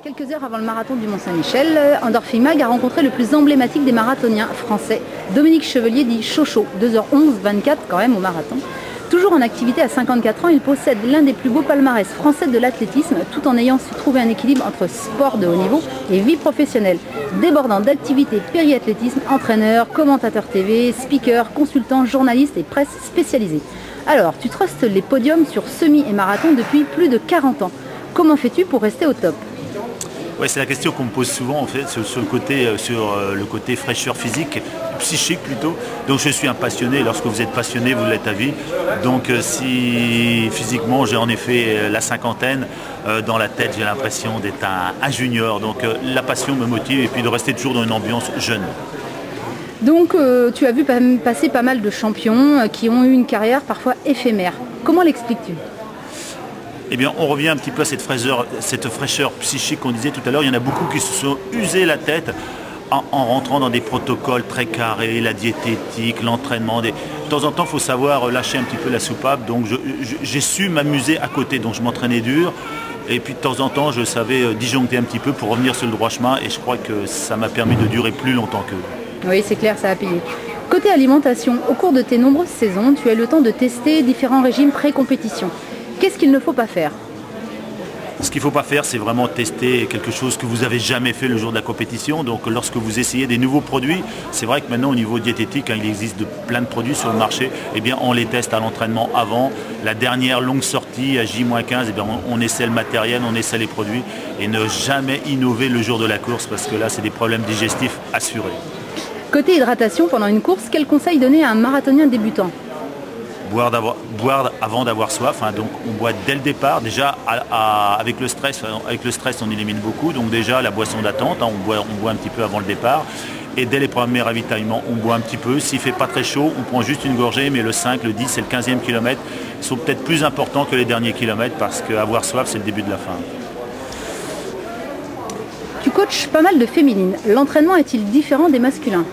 Quelques heures avant le marathon du Mont-Saint-Michel, Endorphimag a rencontré le plus emblématique des marathoniens français, Dominique Chevelier dit Chocho, 2h11-24 quand même au marathon. Toujours en activité à 54 ans, il possède l'un des plus beaux palmarès français de l'athlétisme, tout en ayant su trouver un équilibre entre sport de haut niveau et vie professionnelle, débordant d'activités périathlétisme, entraîneur, commentateur TV, speaker, consultant, journaliste et presse spécialisée. Alors, tu trustes les podiums sur semi et marathon depuis plus de 40 ans. Comment fais-tu pour rester au top ? Ouais, c'est la question qu'on me pose souvent en fait sur le côté fraîcheur physique, psychique plutôt. Donc je suis un passionné, lorsque vous êtes passionné, vous l'êtes à vie. Donc si physiquement j'ai en effet la cinquantaine, dans la tête j'ai l'impression d'être un junior. Donc la passion me motive et puis de rester toujours dans une ambiance jeune. Donc tu as vu passer pas mal de champions qui ont eu une carrière parfois éphémère. Comment l'expliques-tu ? Eh bien, on revient un petit peu à cette fraîcheur psychique qu'on disait tout à l'heure. Il y en a beaucoup qui se sont usés la tête en rentrant dans des protocoles très carrés, la diététique, l'entraînement. De temps en temps, il faut savoir lâcher un petit peu la soupape. Donc, j'ai su m'amuser à côté. Donc, je m'entraînais dur. Et puis, de temps en temps, je savais disjoncter un petit peu pour revenir sur le droit chemin. Et je crois que ça m'a permis de durer plus longtemps qu'eux. Oui, c'est clair, ça a payé. Côté alimentation, au cours de tes nombreuses saisons, tu as eu le temps de tester différents régimes pré-compétition. Qu'est-ce qu'il ne faut pas faire ? Ce qu'il ne faut pas faire, c'est vraiment tester quelque chose que vous n'avez jamais fait le jour de la compétition. Donc lorsque vous essayez des nouveaux produits, c'est vrai que maintenant au niveau diététique, il existe plein de produits sur le marché, eh bien, on les teste à l'entraînement avant. La dernière longue sortie à J-15, eh bien, on essaie le matériel, on essaie les produits et ne jamais innover le jour de la course parce que là, c'est des problèmes digestifs assurés. Côté hydratation, pendant une course, quel conseil donner à un marathonien débutant ? Boire avant d'avoir soif, hein, donc on boit dès le départ. Déjà avec le stress, on élimine beaucoup. Donc déjà la boisson d'attente, hein, on boit un petit peu avant le départ. Et dès les premiers ravitaillements, on boit un petit peu. S'il ne fait pas très chaud, on prend juste une gorgée, mais le 5, le 10 et le 15e kilomètre sont peut-être plus importants que les derniers kilomètres parce qu'avoir soif, c'est le début de la fin. Tu coaches pas mal de féminines. L'entraînement est-il différent des masculins ?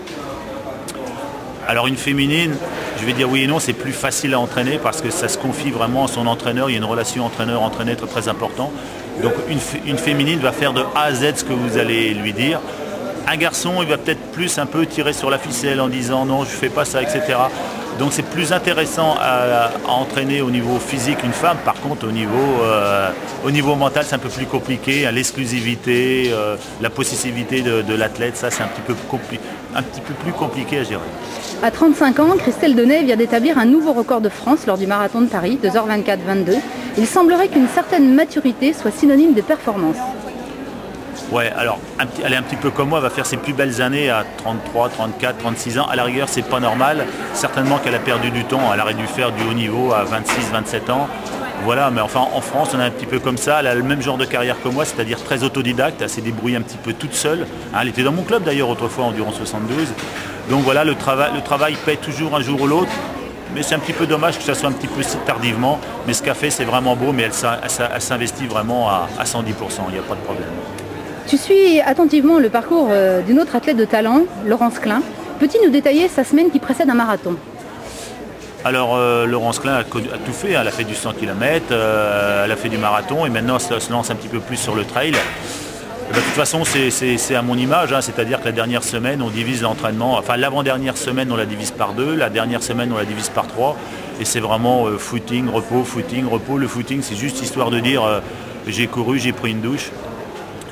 Alors une féminine, je vais dire oui et non, c'est plus facile à entraîner parce que ça se confie vraiment à son entraîneur. Il y a une relation entraîneur-entraîné très, très importante. Donc une féminine va faire de A à Z ce que vous allez lui dire. Un garçon, il va peut-être plus un peu tirer sur la ficelle en disant non, je ne fais pas ça, etc. Donc c'est plus intéressant à entraîner au niveau physique une femme. Par contre, au niveau mental, c'est un peu plus compliqué. L'exclusivité, la possessivité de l'athlète, ça c'est un petit peu plus compliqué à gérer. À 35 ans, Christelle Denay vient d'établir un nouveau record de France lors du marathon de Paris, 2h24-22. Il semblerait qu'une certaine maturité soit synonyme de performance. Ouais, alors elle est un petit peu comme moi, elle va faire ses plus belles années à 33, 34, 36 ans. À la rigueur, c'est pas normal. Certainement qu'elle a perdu du temps, elle aurait dû faire du haut niveau à 26, 27 ans. Voilà, mais enfin en France, on est un petit peu comme ça. Elle a le même genre de carrière que moi, c'est-à-dire très autodidacte. Elle s'est débrouillée un petit peu toute seule. Elle était dans mon club d'ailleurs autrefois, Endurance 72. Donc voilà, le travail paie toujours un jour ou l'autre. Mais c'est un petit peu dommage que ça soit un petit peu si tardivement. Mais ce qu'elle fait, c'est vraiment beau, mais elle s'investit vraiment à 110%, il n'y a pas de problème. Tu suis attentivement le parcours d'une autre athlète de talent, Laurence Klein. Peux-tu nous détailler sa semaine qui précède un marathon ? Alors Laurence Klein a tout fait, elle a fait du 100 km, elle a fait du marathon et maintenant elle se lance un petit peu plus sur le trail. De toute façon c'est à mon image, hein, c'est-à-dire que la dernière semaine on divise l'entraînement, enfin l'avant-dernière semaine on la divise par 2, la dernière semaine on la divise par 3 et c'est vraiment footing, repos, footing, repos. Le footing c'est juste histoire de dire j'ai couru, j'ai pris une douche.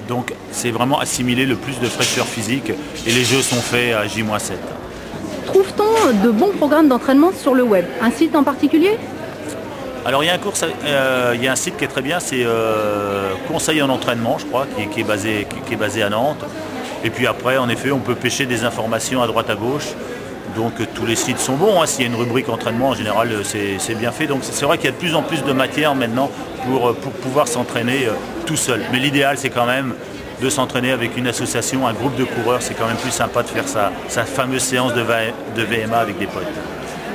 Donc c'est vraiment assimiler le plus de fraîcheur physique et les jeux sont faits à J-7. Trouve-t-on de bons programmes d'entraînement sur le web ? Un site en particulier ? Alors il y a un site qui est très bien, c'est Conseil en entraînement, je crois, qui est basé à Nantes. Et puis après, en effet, on peut pêcher des informations à droite à gauche. Donc tous les sites sont bons, hein. S'il y a une rubrique entraînement, en général, c'est bien fait. Donc c'est vrai qu'il y a de plus en plus de matière maintenant pour pouvoir s'entraîner tout seul. Mais l'idéal, c'est quand même de s'entraîner avec une association, un groupe de coureurs. C'est quand même plus sympa de faire sa fameuse séance de VMA avec des potes.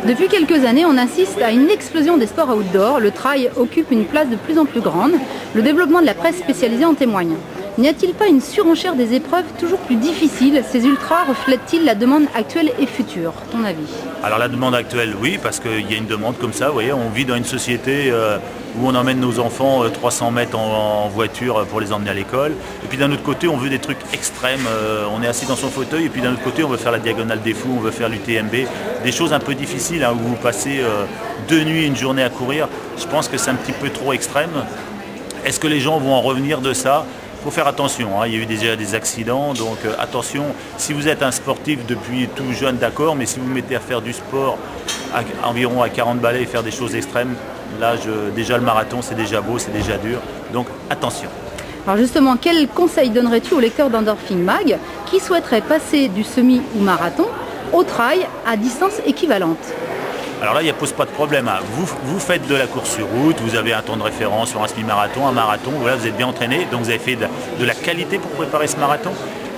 Depuis quelques années, on assiste à une explosion des sports outdoor. Le trail occupe une place de plus en plus grande. Le développement de la presse spécialisée en témoigne. N'y a-t-il pas une surenchère des épreuves toujours plus difficiles ? Ces ultras reflètent-ils la demande actuelle et future, à ton avis ? Alors la demande actuelle, oui, parce qu'il y a une demande comme ça. Vous voyez, on vit dans une société où on emmène nos enfants 300 mètres en voiture pour les emmener à l'école. Et puis d'un autre côté, on veut des trucs extrêmes. On est assis dans son fauteuil et puis d'un autre côté, on veut faire la diagonale des fous, on veut faire l'UTMB. Des choses un peu difficiles où vous passez 2 nuits, une journée à courir. Je pense que c'est un petit peu trop extrême. Est-ce que les gens vont en revenir de ça ? Il faut faire attention, il y a eu déjà des accidents, donc attention, si vous êtes un sportif depuis tout jeune, d'accord, mais si vous mettez à faire du sport environ à 40 balais et faire des choses extrêmes, là, déjà le marathon, c'est déjà beau, c'est déjà dur, donc attention. Alors justement, quel conseil donnerais-tu aux lecteurs d'Endorphine Mag qui souhaiteraient passer du semi ou marathon au trail à distance équivalente ? Alors là, il ne pose pas de problème. Vous faites de la course sur route, vous avez un temps de référence sur un semi-marathon, un marathon, voilà, vous êtes bien entraîné, donc vous avez fait de la qualité pour préparer ce marathon.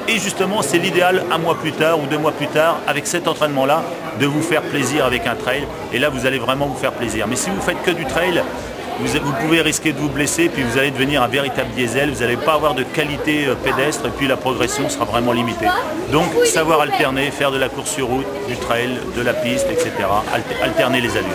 Et justement, c'est l'idéal 1 mois plus tard ou 2 mois plus tard, avec cet entraînement-là, de vous faire plaisir avec un trail. Et là, vous allez vraiment vous faire plaisir. Mais si vous faites que du trail, vous pouvez risquer de vous blesser, puis vous allez devenir un véritable diesel, vous n'allez pas avoir de qualité pédestre, et puis la progression sera vraiment limitée. Donc, savoir alterner, faire de la course sur route, du trail, de la piste, etc. Alterner les allures.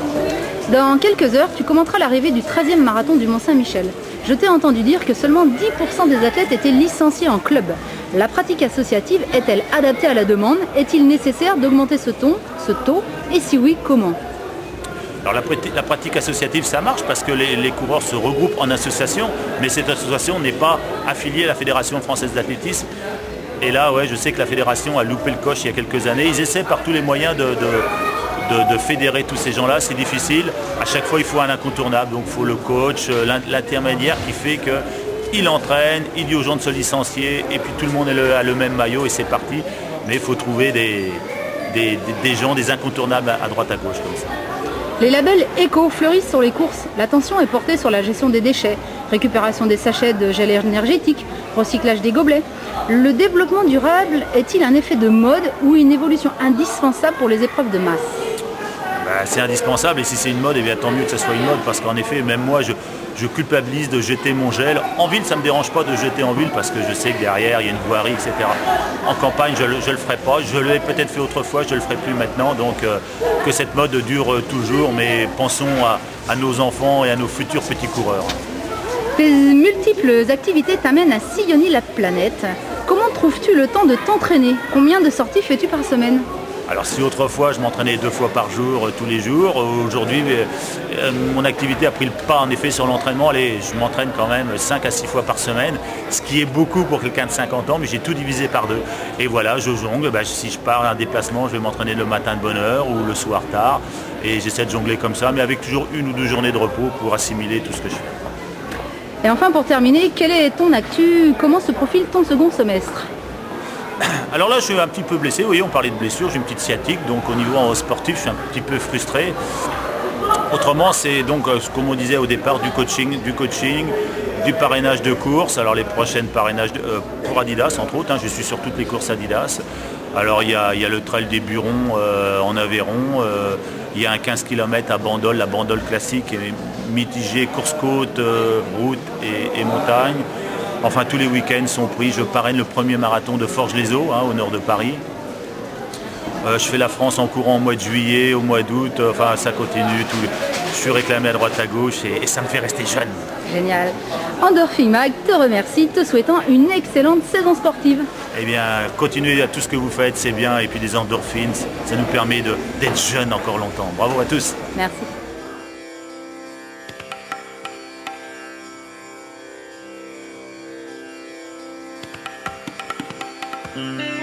Dans quelques heures, tu commenteras l'arrivée du 13e marathon du Mont-Saint-Michel. Je t'ai entendu dire que seulement 10% des athlètes étaient licenciés en club. La pratique associative est-elle adaptée à la demande ? Est-il nécessaire d'augmenter ce taux ? Et si oui, comment ? Alors la pratique associative, ça marche parce que les coureurs se regroupent en association, mais cette association n'est pas affiliée à la Fédération française d'athlétisme. Et là, ouais, je sais que la fédération a loupé le coche il y a quelques années. Ils essaient par tous les moyens de fédérer tous ces gens-là. C'est difficile. À chaque fois, il faut un incontournable. Donc, il faut le coach, l'intermédiaire qui fait qu'il entraîne, il dit aux gens de se licencier, et puis tout le monde a le même maillot et c'est parti. Mais il faut trouver des gens, des incontournables à droite à gauche comme ça. Les labels éco fleurissent sur les courses. L'attention est portée sur la gestion des déchets, récupération des sachets de gel énergétique, recyclage des gobelets. Le développement durable est-il un effet de mode ou une évolution indispensable pour les épreuves de masse ? C'est indispensable et si c'est une mode, eh bien, tant mieux que ce soit une mode parce qu'en effet, même moi, je culpabilise de jeter mon gel. En ville, ça ne me dérange pas de jeter en ville parce que je sais que derrière, il y a une voirie, etc. En campagne, je ne le ferai pas. Je l'ai peut-être fait autrefois, je ne le ferai plus maintenant. Donc, que cette mode dure toujours, mais pensons à nos enfants et à nos futurs petits coureurs. Tes multiples activités t'amènent à sillonner la planète. Comment trouves-tu le temps de t'entraîner ? Combien de sorties fais-tu par semaine ? Alors si autrefois je m'entraînais 2 fois par jour, tous les jours, aujourd'hui mon activité a pris le pas en effet sur l'entraînement. Allez, je m'entraîne quand même 5 à 6 fois par semaine, ce qui est beaucoup pour quelqu'un de 50 ans, mais j'ai tout divisé par 2. Et voilà, je jongle, si je pars à un déplacement, je vais m'entraîner le matin de bonne heure ou le soir tard. Et j'essaie de jongler comme ça, mais avec toujours 1 ou 2 journées de repos pour assimiler tout ce que je fais. Et enfin pour terminer, quelle est ton actu ? Comment se profile ton second semestre ? Alors là, je suis un petit peu blessé. Vous voyez, on parlait de blessure, j'ai une petite sciatique. Donc au niveau sportif, je suis un petit peu frustré. Autrement, c'est donc, comme on disait au départ, du coaching, du parrainage de course. Alors les prochaines parrainages pour Adidas, entre autres. Je suis sur toutes les courses Adidas. Alors il y a le trail des Burons en Aveyron. Il y a un 15 km à Bandol, la Bandol classique, mitigée course-côte, route et montagne. Enfin, tous les week-ends sont pris. Je parraine le premier marathon de Forges-les-Eaux, au nord de Paris. Je fais la France en courant au mois de juillet, au mois d'août. Enfin, ça continue. Je suis réclamé à droite à gauche et ça me fait rester jeune. Génial. Endorphine Mag te remercie, te souhaitant une excellente saison sportive. Eh bien, continuez à tout ce que vous faites, c'est bien. Et puis des endorphines, ça nous permet d'être jeunes encore longtemps. Bravo à tous. Merci. Mm-hmm.